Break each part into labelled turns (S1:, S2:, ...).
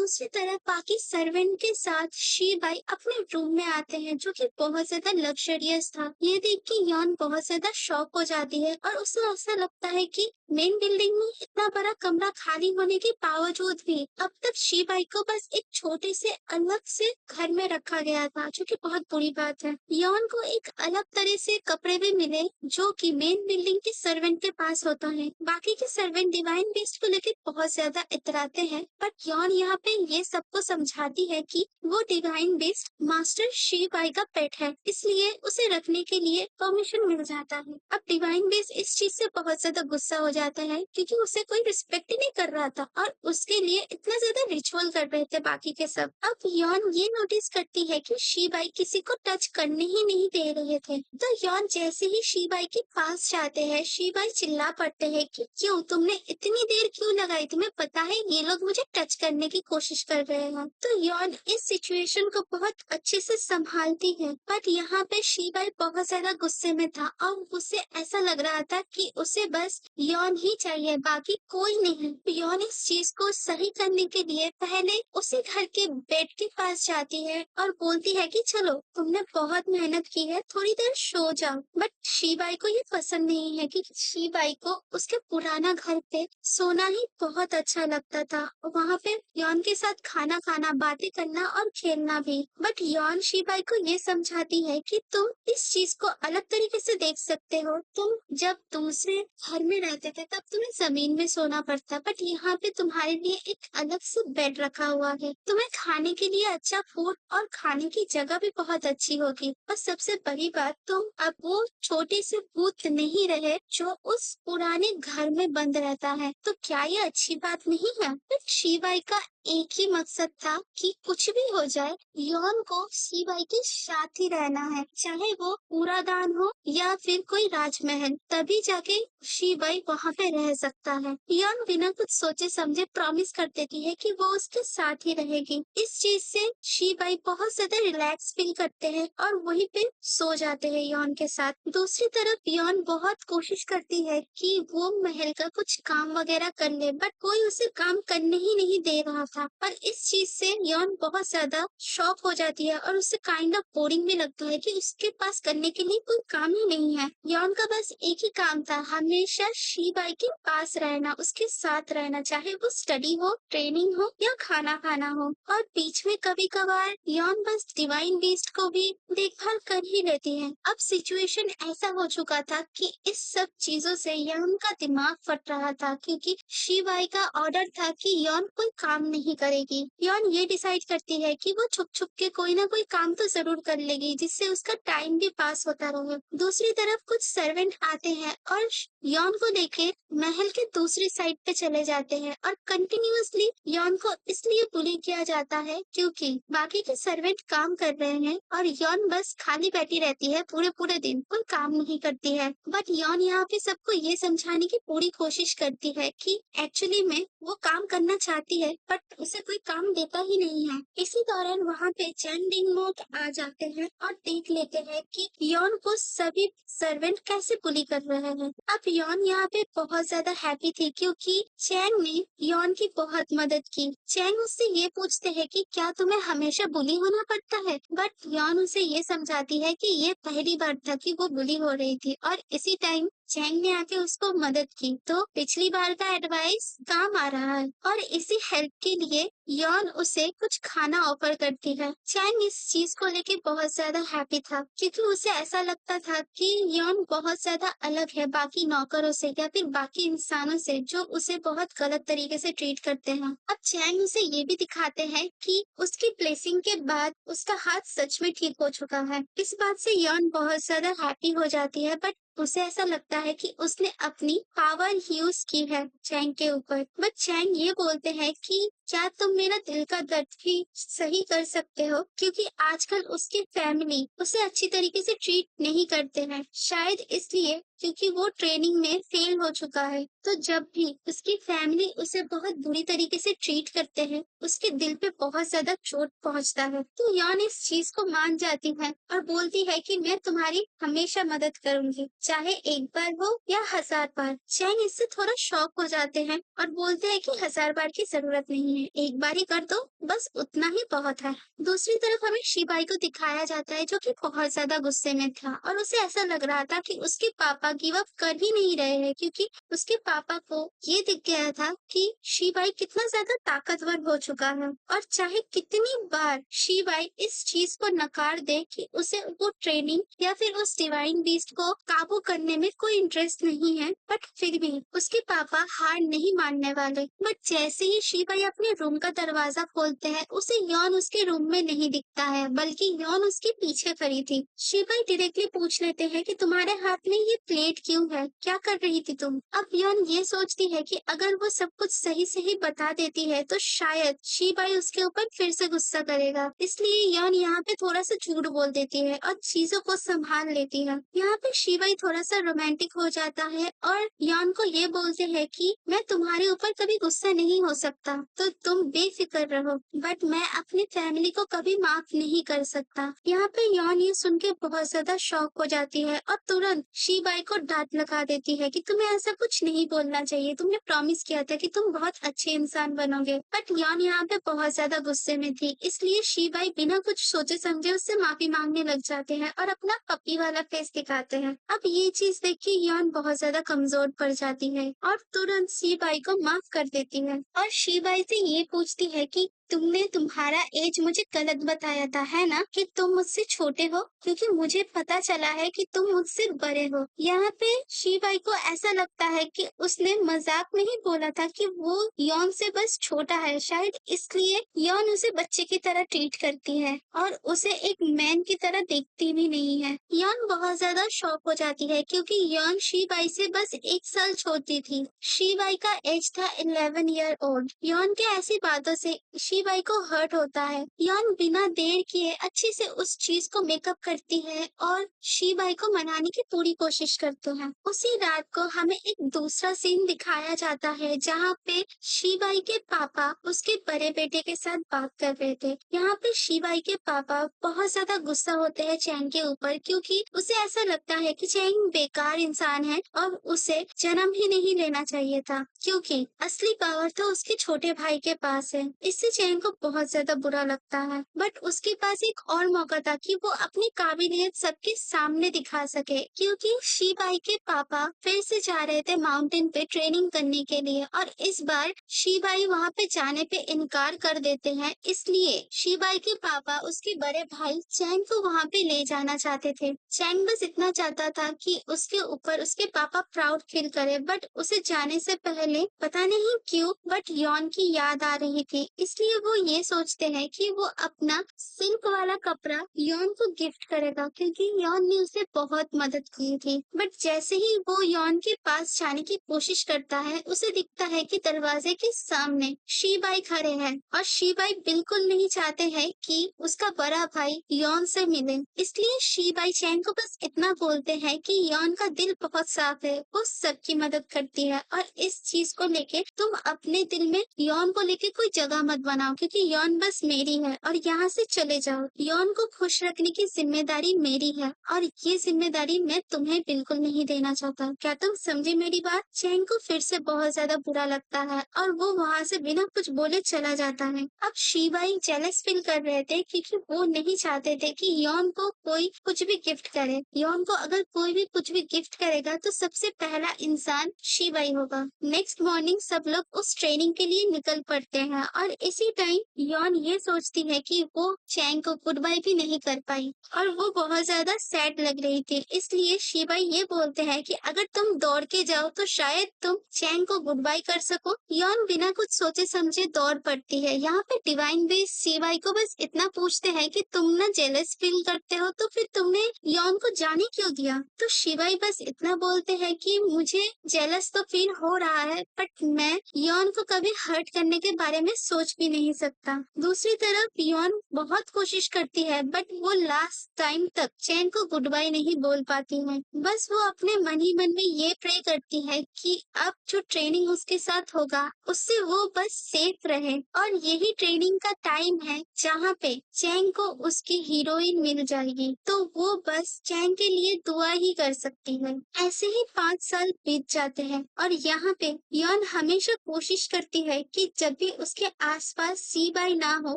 S1: दूसरी तरफ बाकी सर्वेंट के साथ शीबाई अपने रूम में आते हैं जो कि बहुत ज्यादा लग्जरियस था। ये देख के यॉन बहुत ज्यादा शॉक हो जाती है और उसे ऐसा लगता है कि मेन बिल्डिंग में इतना बड़ा कमरा खाली होने के बावजूद भी अब तक शीबाई को बस एक छोटे से अलग से घर में रखा गया था, जो कि बहुत बुरी बात है। यॉन को एक अलग तरह से कपड़े भी मिले जो कि मेन बिल्डिंग के सर्वेंट के पास होता है। बाकी के सर्वेंट डिवाइन बीस्ट को लेकर बहुत ज्यादा इतराते हैं, बट यॉन यहाँ पे ये सबको समझाती है कि वो डिवाइन बीस्ट मास्टर शीबाई का पेट है, इसलिए उसे रखने के लिए परमिशन मिल जाता है। अब डिवाइन बीस्ट इस चीज से बहुत ज्यादा गुस्सा हो जाता है क्योंकि उसे कोई रिस्पेक्ट ही नहीं कर रहा था और उसके लिए इतना ज्यादा रिचुअल कर रहे थे बाकी के सब। अब यॉन ये नोटिस करती है कि शीबाई किसी को टच करने ही नहीं दे रहे थे, तो यॉन जैसे ही शीबाई के पास जाते हैं, शीबाई चिल्ला पड़ते हैं कि क्यों तुमने इतनी देर क्यों लगाई, तुम्हें पता है ये लोग मुझे टच करने की कोशिश कर रहे हैं। तो यॉन इस सिचुएशन को बहुत अच्छे से संभालती है, बट यहाँ पे शीबाई बहुत ज्यादा गुस्से में था और उसे ऐसा लग रहा था कि उसे बस यॉन ही चाहिए, बाकी कोई नहीं। यॉन इस चीज को सही करने के लिए पहले उसी घर के बेड के पास जाती है और बोलती है कि चलो तुमने बहुत मेहनत की है, थोड़ी देर सो जाओ। बट शीबाई को ये पसंद नहीं है कि शीबाई को उसके पुराना घर पे सोना ही बहुत अच्छा लगता था, वहाँ पे यॉन के साथ खाना खाना, बातें करना और खेलना भी। बट यॉन शीबाई को ये समझाती है कि तुम इस चीज को अलग तरीके से देख सकते हो, तुम जब दूसरे घर में रहते थे तब तुम्हें जमीन में सोना पड़ता, बट यहाँ पे तुम्हारे लिए एक अलग से बेड रखा हुआ है, तुम्हें खाने के लिए अच्छा फूड और खाने की जगह भी बहुत अच्छी होगी, और सबसे बड़ी बात, तुम अब वो छोटे से भूत नहीं रहे जो उस पुराने घर में बंद रहता है। तो क्या ये अच्छी बात नहीं है? तो शीबाई का एक ही मकसद था कि कुछ भी हो जाए यॉन को शीबाई के साथ ही रहना है, चाहे वो पूरा दान हो या फिर कोई राजमहल, तभी जाके शीबाई वहाँ पे रह सकता है। यॉन बिना कुछ सोचे समझे प्रॉमिस कर देती है कि वो उसके साथ ही रहेगी। इस चीज से शीबाई बहुत ज्यादा रिलैक्स फील करते हैं और वहीं पे सो जाते हैं यॉन के साथ। दूसरी तरफ यॉन बहुत कोशिश करती है कि वो महल का कुछ काम वगैरह कर ले, बट कोई उसे काम करने ही नहीं दे रहा था, और इस चीज से यॉन बहुत ज्यादा शॉक हो जाती है और उसे काइंड ऑफ बोरिंग भी लगता है कि उसके पास करने के लिए कोई काम ही नहीं है। यॉन का बस एक ही काम था, हमेशा शीबाई के पास रहना, उसके साथ रहना, चाहे वो स्टडी हो, ट्रेनिंग हो या खाना खाना हो। और बीच में कभी कभार यॉन बस डिवाइन बीस्ट को भी देखभाल कर ही लेती है। अब सिचुएशन ऐसा हो चुका था कि इस सब चीजों से यॉन का दिमाग फट रहा था क्योंकि शिवाई का ऑर्डर था कि यॉन कोई काम नहीं करेगी। यॉन ये डिसाइड करती है कि वो छुप छुप के कोई ना कोई काम तो जरूर कर लेगी जिससे उसका टाइम भी पास होता रहे। दूसरी तरफ कुछ सर्वेंट आते हैं और यॉन को लेके महल के दूसरी साइड पे चले जाते हैं और कंटिन्यूअसली यॉन को इसलिए बुली किया जाता है क्योंकि बाकी के सर्वेंट काम कर रहे हैं और यॉन बस खाली बैठी रहती है, पूरे पूरे दिन कोई काम नहीं करती है। बट यॉन यहाँ पे सबको ये समझाने की पूरी कोशिश करती है कि एक्चुअली में वो काम करना चाहती है बट उसे कोई काम देता ही नहीं है। इसी दौरान वहाँ पे चैन डिंगमोक आ जाते हैं और देख लेते हैं कि यॉन को सभी सर्वेंट कैसे बुली कर रहे हैं। अब यॉन यहाँ पे बहुत ज्यादा हैप्पी थी क्योंकि चैंग ने यॉन की बहुत मदद की। चैंग उससे ये पूछते हैं कि क्या तुम्हें हमेशा बुली होना पड़ता है, बट यॉन उसे ये समझाती है कि ये पहली बार था कि वो बुली हो रही थी और इसी टाइम चैंग ने आके उसको मदद की, तो पिछली बार का एडवाइस काम आ रहा है। और इसी हेल्प के लिए यॉन उसे कुछ खाना ऑफर करती है। चैंग इस चीज को लेके बहुत ज्यादा हैप्पी था क्योंकि उसे ऐसा लगता था कि यॉन बहुत ज्यादा अलग है बाकी नौकरों से या फिर बाकी इंसानों से जो उसे बहुत गलत तरीके से ट्रीट करते हैं। अब चैंग उसे ये भी दिखाते हैं कि उसकी ब्लेसिंग के बाद उसका हाथ सच में ठीक हो चुका है। इस बात से यॉन बहुत ज्यादा हैप्पी हो जाती है, बट उसे ऐसा लगता है कि उसने अपनी पावर यूज की है चैंग के ऊपर। बट चैंग ये बोलते हैं कि क्या तुम मेरा दिल का दर्द भी सही कर सकते हो, क्योंकि आजकल उसकी फैमिली उसे अच्छी तरीके से ट्रीट नहीं करते हैं, शायद इसलिए क्योंकि वो ट्रेनिंग में फेल हो चुका है। तो जब भी उसकी फैमिली उसे बहुत बुरी तरीके से ट्रीट करते हैं, उसके दिल पे बहुत ज्यादा चोट पहुंचता है। तो यान इस चीज को मान जाती है और बोलती है कि मैं तुम्हारी हमेशा मदद करूंगी, चाहे एक बार हो या 1000 बार। चैंग इससे थोड़ा शॉक हो जाते हैं और बोलते हैं कि 1000 बार की जरूरत नहीं है, एक बार ही कर दो, बस उतना ही बहुत है। दूसरी तरफ हमें शिबाई को दिखाया जाता है जो कि बहुत ज्यादा गुस्से में था और उसे ऐसा लग रहा था कि उसके पापा गिव अप कर ही नहीं रहे हैं, क्योंकि उसके पापा को ये दिख गया था कि शिबाई कितना ज्यादा ताकतवर हो चुका है और चाहे कितनी बार शिबाई इस चीज को नकार दे कि उसे वो ट्रेनिंग या फिर उस डिवाइन बीस्ट को काबू करने में कोई इंटरेस्ट नहीं है, बट फिर भी उसके पापा हार नहीं मानने वाले। बट जैसे ही शिबाई अपने रूम का दरवाजा खोलते हैं, उसे यॉन उसके रूम में नहीं दिखता है, बल्कि यॉन उसके पीछे खड़ी थी। शिबाई डायरेक्टली पूछ लेते हैं कि तुम्हारे हाथ में ये प्लेट क्यों है, क्या कर रही थी तुम? अब यॉन ये सोचती है कि अगर वो सब कुछ सही सही बता देती है तो शायद शिबाई उसके ऊपर फिर से गुस्सा करेगा, इसलिए यॉन यहाँ पे थोड़ा सा झूठ बोल देती है और चीजों को संभाल लेती है। यहाँ पे शिबाई थोड़ा सा रोमांटिक हो जाता है और यॉन को ये बोलते हैं कि मैं तुम्हारे ऊपर कभी गुस्सा नहीं हो सकता, तो तुम बेफिक्र रहो, बट मैं अपनी फैमिली को कभी माफ नहीं कर सकता। यहाँ पे यॉन ये सुन के बहुत ज्यादा शॉक हो जाती है और तुरंत शिबाई को डांट लगा देती है कि तुम्हें ऐसा कुछ नहीं बोलना चाहिए, तुमने प्रॉमिस किया था कि तुम बहुत अच्छे इंसान बनोगे। बट यॉन यहाँ पे बहुत ज्यादा गुस्से में थी, इसलिए शिबाई बिना कुछ सोचे समझे उससे माफी मांगने लग जाते हैं और अपना पप्पी वाला फेस दिखाते हैं। अब ये चीज देख के यॉन बहुत ज्यादा कमजोर पड़ जाती है और तुरंत शिबाई को माफ कर देती है और शिबाई से ये पूछती है कि तुमने तुम्हारा एज मुझे गलत बताया था, है ना, कि तुम मुझसे छोटे हो, क्योंकि मुझे पता चला है कि तुम मुझसे बड़े हो। यहाँ पे शिबाई को ऐसा लगता है कि उसने मजाक में ही बोला था कि वो यॉन से बस छोटा है, शायद इसलिए यॉन उसे बच्चे की तरह ट्रीट करती है और उसे एक मैन की तरह देखती भी नहीं है। यॉन बहुत ज्यादा शॉक हो जाती है क्योंकि यॉन शिबाई से बस 1 साल छोटी थी। शिबाई का एज था 11 ईयर ओल्ड। यॉन के ऐसी बातों से शिबाई को हर्ट होता है। यॉन बिना देर किए अच्छे से उस चीज को मेकअप करती है और शिबाई को मनाने की पूरी कोशिश करते हैं। उसी रात को हमें एक दूसरा सीन दिखाया जाता है जहाँ पे शिबाई के पापा उसके बड़े बेटे के साथ बात कर रहे थे। यहाँ पे शिबाई के पापा बहुत ज्यादा गुस्सा होते हैं चैंग के ऊपर, क्योंकि उसे ऐसा लगता है कि चैंग बेकार इंसान है और उसे जन्म ही नहीं लेना चाहिए था, क्योंकि असली पावर तो उसके छोटे भाई के पास है। इससे चैंग को बहुत ज्यादा बुरा लगता है, बट उसके पास एक और मौका था कि वो अपनी काबिलियत सबके सामने दिखा सके, क्योंकि शिबाई के पापा फिर से जा रहे थे माउंटेन पे ट्रेनिंग करने के लिए और इस बार शिबाई वहाँ पे जाने पे इनकार कर देते हैं। इसलिए शिबाई के पापा उसके बड़े भाई चैंग को वहाँ पे ले जाना चाहते थे। चैंग बस इतना चाहता था कि उसके ऊपर उसके पापा प्राउड फील करे, बट उसे जाने से पहले पता नहीं क्यों बट यॉन की याद आ रही थी, इसलिए वो ये सोचते हैं कि वो अपना सिल्क वाला कपड़ा यॉन को गिफ्ट करेगा, क्योंकि यॉन ने उसे बहुत मदद की थी। बट जैसे ही वो यॉन के पास जाने की कोशिश करता है, उसे दिखता है कि दरवाजे के सामने शिबाई खड़े हैं और शिबाई बिल्कुल नहीं चाहते हैं कि उसका बड़ा भाई यॉन से मिले, इसलिए शिबाई चैंग को बस इतना बोलते हैं कि यॉन का दिल बहुत साफ है, वो सबकी मदद करती है और इस चीज को लेके तुम अपने दिल में यॉन को लेके कोई जगह मत बनाओ, क्योंकि यॉन बस मेरी है और यहाँ से चले जाओ। यॉन को खुश रखने की जिम्मेदारी मेरी है और ये जिम्मेदारी मैं तुम्हें बिल्कुल नहीं देना चाहता। क्या तुम समझे मेरी बात? चैंग को फिर से बहुत ज्यादा बुरा लगता है और वो वहाँ से बिना कुछ बोले चला जाता है। अब शिबाई जेलस फील कर रहे थे क्योंकि वो नहीं चाहते थे कि यॉन को कोई कुछ भी गिफ्ट करे। यॉन को अगर कोई भी कुछ भी गिफ्ट करेगा तो सबसे पहला इंसान शिबाई होगा। नेक्स्ट मॉर्निंग सब लोग उस ट्रेनिंग के लिए निकल पड़ते हैं और इसी टाइम यॉन ये सोचती है कि वो चैंग को गुड बाय भी नहीं कर पाई और वो बहुत ज्यादा सैड लग रही थी, इसलिए शिबाई ये बोलते हैं कि अगर तुम दौड़ के जाओ तो शायद तुम चैंग को गुड बाय कर सको। यॉन बिना कुछ सोचे समझे दौड़ पड़ती है। यहाँ पे डिवाइन बेस शिबाई को बस इतना पूछते हैं कि तुम ना जेलस फील करते हो तो फिर तुमने यॉन को जाने क्यों दिया? तो शिबाई बस इतना बोलते हैं कि मुझे जेलस तो फील हो रहा है, बट मैं यॉन को कभी हर्ट करने के बारे में सोच भी नहीं नहीं सकता। दूसरी तरफ यॉन बहुत कोशिश करती है बट वो लास्ट टाइम तक चैन को गुड बाय नहीं बोल पाती है। बस वो अपने मन ही मन में ये प्रे करती है कि अब जो ट्रेनिंग उसके साथ होगा उससे वो बस सेफ रहे और यही ट्रेनिंग का टाइम है जहाँ पे चैंग को उसकी हीरोइन मिल जाएगी, तो वो बस चैंग के लिए दुआ ही कर सकती है। ऐसे ही 5 साल बीत जाते हैं और यहाँ पे यॉन हमेशा कोशिश करती है कि जब भी उसके आसपास सी बाई ना हो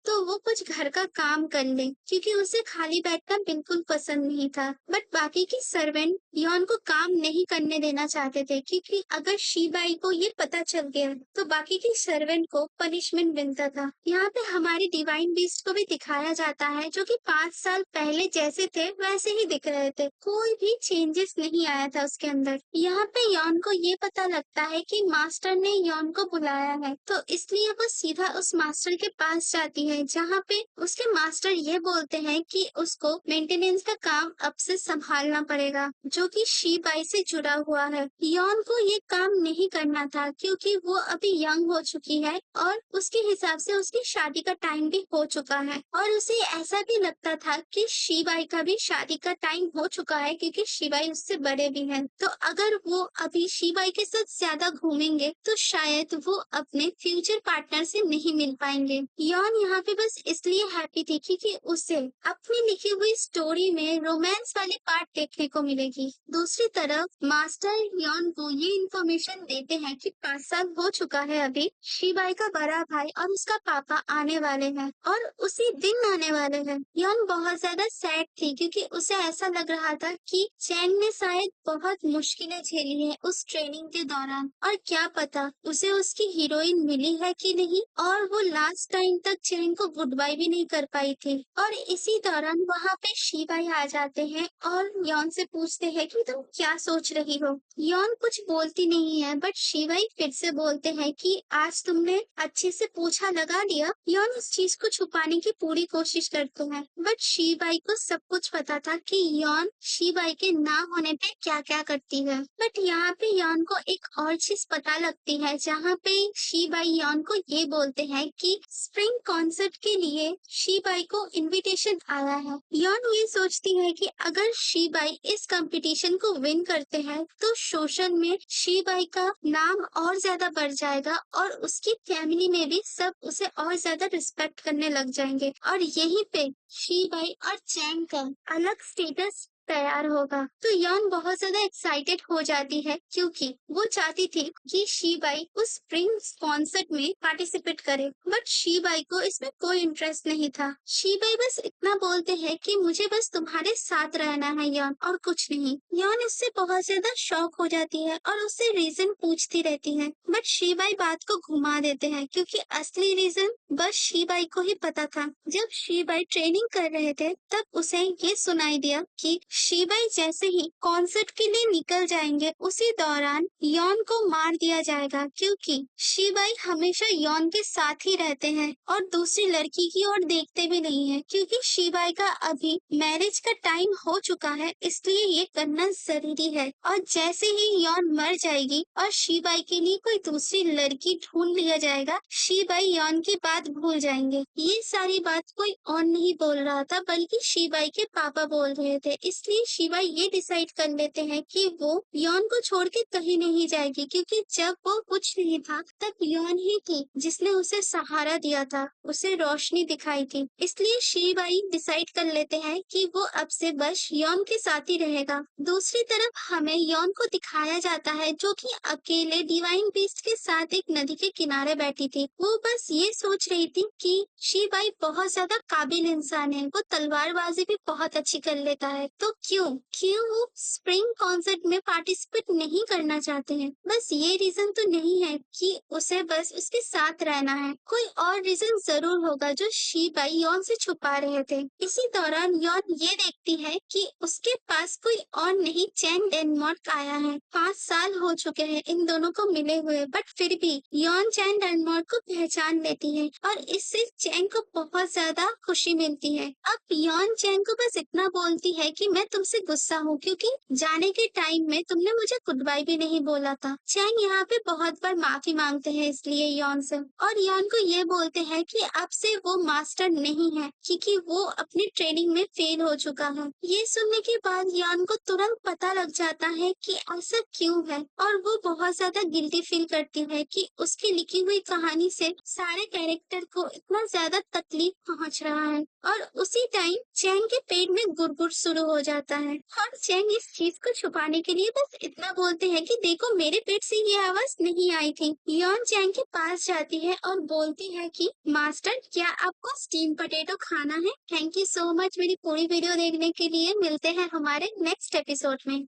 S1: तो वो कुछ घर का काम कर ले, क्योंकि उसे खाली बैठना बिल्कुल पसंद नहीं था। बट बाकी की सर्वेंट यॉन को काम नहीं करने देना चाहते थे, क्योंकि अगर शीबाई को ये पता चल गया तो बाकी की सर्वेंट को पनिशमेंट मिलता था। यहाँ पे हमारी डिवाइन बीस्ट को भी दिखाया जाता है, जो कि 5 साल पहले जैसे थे वैसे ही दिख रहे थे, कोई भी चेंजेस नहीं आया था उसके अंदर। यहाँ पे यॉन को ये पता लगता है कि मास्टर ने यॉन को बुलाया है, तो इसलिए वो सीधा उस मास्टर के पास जाती है, जहाँ पे उसके मास्टर ये बोलते हैं कि उसको मेंटेनेंस का काम अब से संभालना पड़ेगा, जो कि शीबाई से जुड़ा हुआ है। यॉन को ये काम नहीं करना था क्योंकि वो अभी यंग हो चुकी है और उसके हिसाब से उसकी शादी का टाइम भी हो चुका है, और उसे ऐसा भी लगता था कि शीबाई का भी शादी का टाइम हो चुका है क्योंकि शीबाई उससे बड़े भी हैं। तो अगर वो अभी शीबाई के साथ ज्यादा घूमेंगे तो शायद वो अपने फ्यूचर पार्टनर से नहीं मिल पाएंगे। यॉन यहाँ पे बस इसलिए हैप्पी थी क्योंकि उसे अपनी लिखी हुई स्टोरी में रोमांस वाली पार्ट देखने को मिलेगी। दूसरी तरफ मास्टर यॉन को ये इन्फॉर्मेशन देते हैं कि 5 साल हो चुका है अभी, शीबाई का बड़ा भाई और उसका पापा आने वाले हैं और उसी दिन आने वाले हैं। यॉन बहुत ज्यादा सैड थी क्योंकि उसे ऐसा लग रहा था कि चैन ने शायद बहुत मुश्किलें झेली है उस ट्रेनिंग के दौरान, और क्या पता उसे उसकी हीरोइन मिली है कि नहीं, और वो लास्ट टाइम तक चैन को गुड बाय भी नहीं कर पाई थी। और इसी दौरान वहाँ पे शीबाई आ जाते हैं और यॉन से पूछते हैं कि तुम क्या सोच रही हो। यॉन कुछ बोलती नहीं है बट शीबाई फिर से बोलते हैं कि आज तुमने अच्छे से पूछा लगा लिया। यॉन इस चीज को छुपाने की पूरी कोशिश करते हैं बट शीबाई को सब कुछ पता था कि यॉन शीबाई के ना होने पे क्या क्या करती है। बट यहाँ पे यॉन को एक और चीज पता लगती है, जहाँ पे शीबाई यॉन को ये बोलते हैं कि स्प्रिंग कॉन्सर्ट के लिए शीबाई को इनविटेशन आया है। यॉन ये सोचती है कि अगर शीबाई इस कंपटीशन को विन करते हैं तो सोशल में शीबाई का नाम और ज्यादा बढ़ जाएगा और उसकी फैमिली में भी सब उसे और ज्यादा रिस्पेक्ट करने लग जाएंगे, और यहीं पे शीबाई और चैंग का अलग स्टेटस तैयार होगा। तो यॉन बहुत ज्यादा एक्साइटेड हो जाती है क्योंकि वो चाहती थी कि शीबाई उस स्प्रिंग कॉन्सर्ट में पार्टिसिपेट करे, बट शीबाई को इसमें कोई इंटरेस्ट नहीं था। शीबाई बस इतना बोलते हैं कि मुझे बस तुम्हारे साथ रहना है यॉन, और कुछ नहीं। यॉन इससे बहुत ज्यादा शॉक हो जाती है और उससे रीजन पूछती रहती है, बट शीबाई बात को घुमा देते हैं क्योंकि असली रीजन बस शीबाई को ही पता था। जब शीबाई ट्रेनिंग कर रहे थे तब उसे ये सुनाई दिया कि शीबाई जैसे ही कॉन्सर्ट के लिए निकल जाएंगे उसी दौरान यॉन को मार दिया जाएगा, क्योंकि शीबाई हमेशा यॉन के साथ ही रहते हैं और दूसरी लड़की की ओर देखते भी नहीं है, क्योंकि शीबाई का अभी मैरिज का टाइम हो चुका है, इसलिए ये करना जरूरी है। और जैसे ही यॉन मर जाएगी और शीबाई के लिए कोई दूसरी लड़की ढूंढ लिया जाएगा, शीबाई यॉन की बात भूल जाएंगे। ये सारी बात कोई और नहीं बोल रहा था बल्कि शीबाई के पापा बोल रहे थे, इसलिए शीबाई ये डिसाइड कर लेते हैं कि वो यॉन को छोड़ के कहीं नहीं जाएगी, क्योंकि जब वो कुछ नहीं था तब यॉन ही थी जिसने उसे सहारा दिया था, उसे रोशनी दिखाई थी। इसलिए शीबाई डिसाइड कर लेते हैं कि वो अब से बस यॉन के साथ ही रहेगा। दूसरी तरफ हमें यॉन को दिखाया जाता है जो कि अकेले डिवाइन बीस्ट के साथ एक नदी के किनारे बैठी थी। वो बस ये सोच रही थी कि शीबाई बहुत ज्यादा काबिल इंसान है, वो तलवारबाजी भी बहुत अच्छी कर लेता है, तो क्यों क्यों वो स्प्रिंग कॉन्सर्ट में पार्टिसिपेट नहीं करना चाहते हैं। बस ये रीजन तो नहीं है कि उसे बस उसके साथ रहना है, कोई और रीजन जरूर होगा जो शीबाई यॉन से छुपा रहे थे। इसी दौरान यॉन ये देखती है कि उसके पास कोई और नहीं चैन डेनमार्क आया है। 5 साल हो चुके हैं इन दोनों को मिले हुए, बट फिर भी यॉन चैन डेनमार्क को पहचान लेती है और इससे चैन को बहुत ज्यादा खुशी मिलती है। अब यॉन चैन को बस इतना बोलती है कि मैं तुमसे गुस्सा हूँ क्योंकि जाने के टाइम में तुमने मुझे गुड बाय भी नहीं बोला था। चैंग यहाँ पे बहुत बार माफी मांगते हैं इसलिए यॉन से, और यॉन को ये बोलते हैं कि अब से वो मास्टर नहीं है क्योंकि वो अपनी ट्रेनिंग में फेल हो चुका है। ये सुनने के बाद यॉन को तुरंत पता लग जाता है कि ऐसा क्यों है, और वो बहुत ज्यादा गिल्टी फील करती है कि उसकी लिखी हुई कहानी से सारे कैरेक्टर को इतना ज्यादा तकलीफ पहुंच रहा है। और उसी टाइम चैंग के पेट में गुड़गुड़ शुरू हो जाता है, और चैंग इस चीज को छुपाने के लिए बस इतना बोलते हैं कि देखो मेरे पेट से ये आवाज नहीं आई थी। यॉन चैंग के पास जाती है और बोलती है कि मास्टर, क्या आपको स्टीम पोटैटो खाना है? थैंक यू सो मच मेरी पूरी वीडियो देखने के लिए। मिलते हैं हमारे नेक्स्ट एपिसोड में।